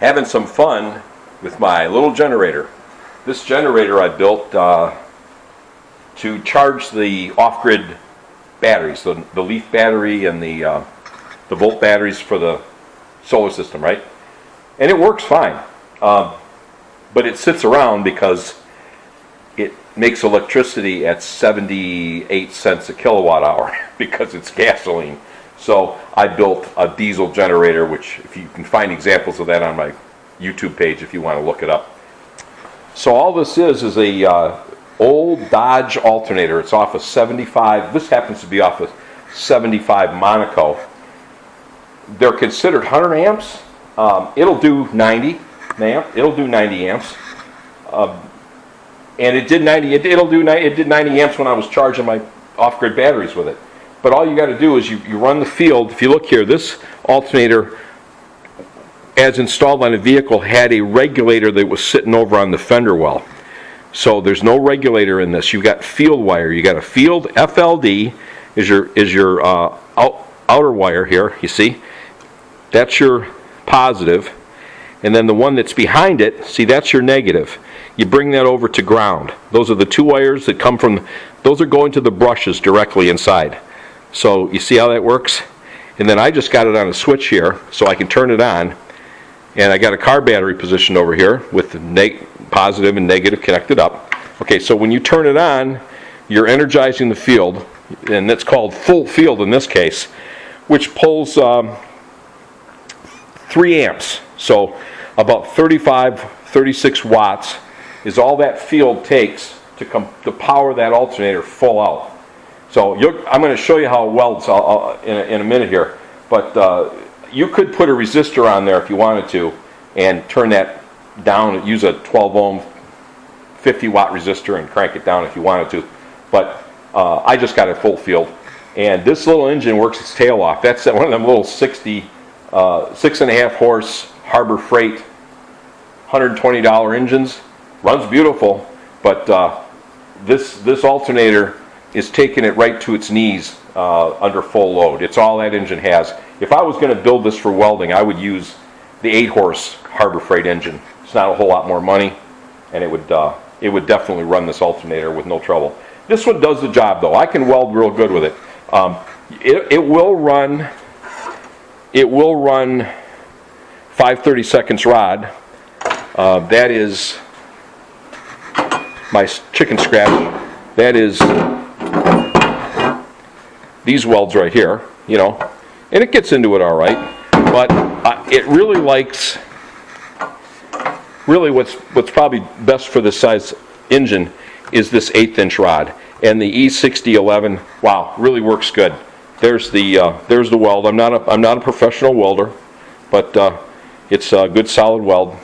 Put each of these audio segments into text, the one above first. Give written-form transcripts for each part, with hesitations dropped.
having some fun with my little generator. This generator I built to charge the off-grid batteries, the leaf battery and the volt batteries for the solar system, right? And it works fine, but it sits around because it makes electricity at 78 cents a kilowatt hour because it's gasoline. So I built a diesel generator, which if you can find examples of that on my YouTube page if you want to look it up. So all this is a old Dodge alternator. It's off a 75. This happens to be off a 75 Monaco. They're considered 100 amps. It'll do 90 amp. It'll do 90 amps. And it did 90. It did 90 amps when I was charging my off-grid batteries with it. But all you got to do is you run the field. If you look here, this alternator, as installed on a vehicle, had a regulator that was sitting over on the fender well. So there's no regulator in this. You've got field wire. You got a field FLD is your outer wire here. You see, that's your positive, and then the one that's behind it. See, that's your negative. You bring that over to ground. Those are the two wires that come from. Those are going to the brushes directly inside. So you see how that works? And then I just got it on a switch here, so I can turn it on. And I got a car battery positioned over here with the positive and negative connected up. Okay, so when you turn it on, you're energizing the field, and that's called full field in this case, which pulls 3 amps. So about 36 watts is all that field takes to power that alternator full out. So I'm going to show you how it welds in a minute here, but you could put a resistor on there if you wanted to and turn that down, use a 12 ohm 50 watt resistor and crank it down if you wanted to, but I just got it full field, and this little engine works its tail off. That's one of them little 6.5 horse Harbor Freight $120 engines. Runs beautiful, but this alternator is taking it right to its knees under full load. It's all that engine has. If I was going to build this for welding, I would use the 8 horse Harbor Freight engine. It's not a whole lot more money, and it would definitely run this alternator with no trouble. This one does the job though. I can weld real good with it. It will run 5/32 rod. That is my chicken scratch. That is these welds right here, you know, and it gets into it all right. But it really likes, what's probably best for this size engine is this 1/8 inch rod, and the E6011. Wow, really works good. There's the weld. I'm not a professional welder, but it's a good solid weld.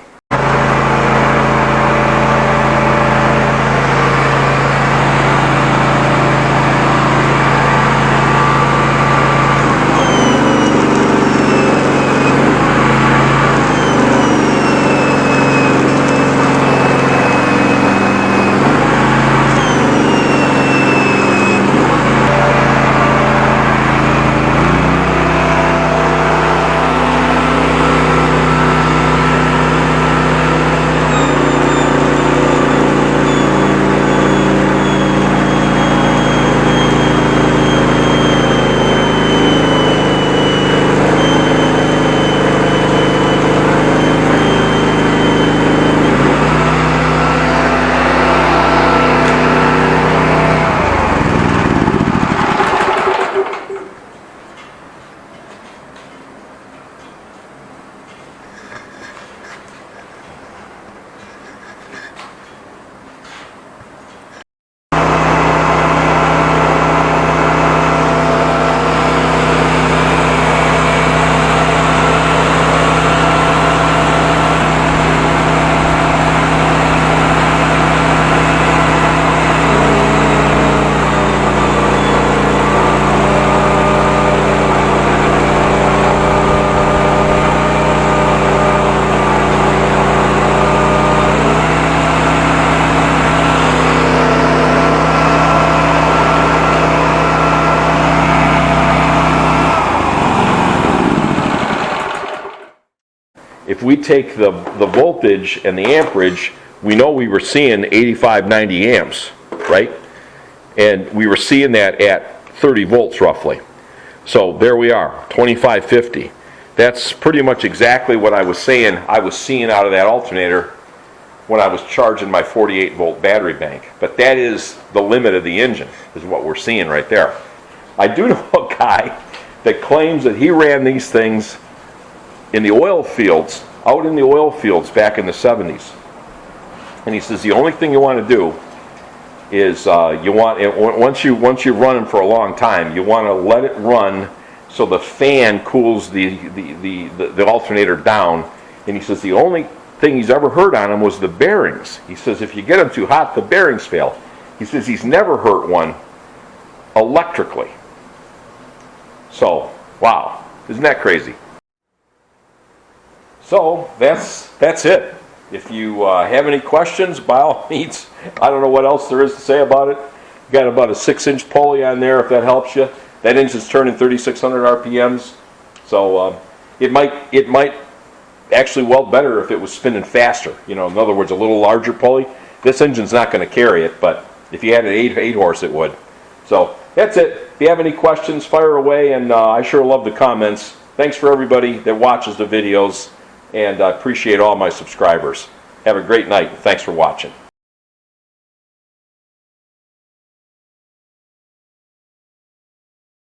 if we take the voltage and the amperage, we know we were seeing 85, 90 amps, right? And we were seeing that at 30 volts roughly. So there we are, 2550. That's pretty much exactly what I was saying I was seeing out of that alternator when I was charging my 48 volt battery bank. But that is the limit of the engine, is what we're seeing right there. I do know a guy that claims that he ran these things in the oil fields, out in the oil fields back in the 70s. And he says the only thing you want to do is once you run them for a long time, you want to let it run so the fan cools the alternator down. And he says the only thing he's ever heard on them was the bearings. He says if you get them too hot, the bearings fail. He says he's never hurt one electrically. So, wow, isn't that crazy? So that's it. If you have any questions, by all means, I don't know what else there is to say about it. Got about a 6-inch pulley on there, if that helps you. That engine's turning 3,600 RPMs, so it might actually weld better if it was spinning faster. You know, in other words, a little larger pulley. This engine's not going to carry it, but if you had an 8 horse, it would. So that's it. If you have any questions, fire away, and I sure love the comments. Thanks for everybody that watches the videos, and I appreciate all my subscribers. Have a great night. Thanks for watching.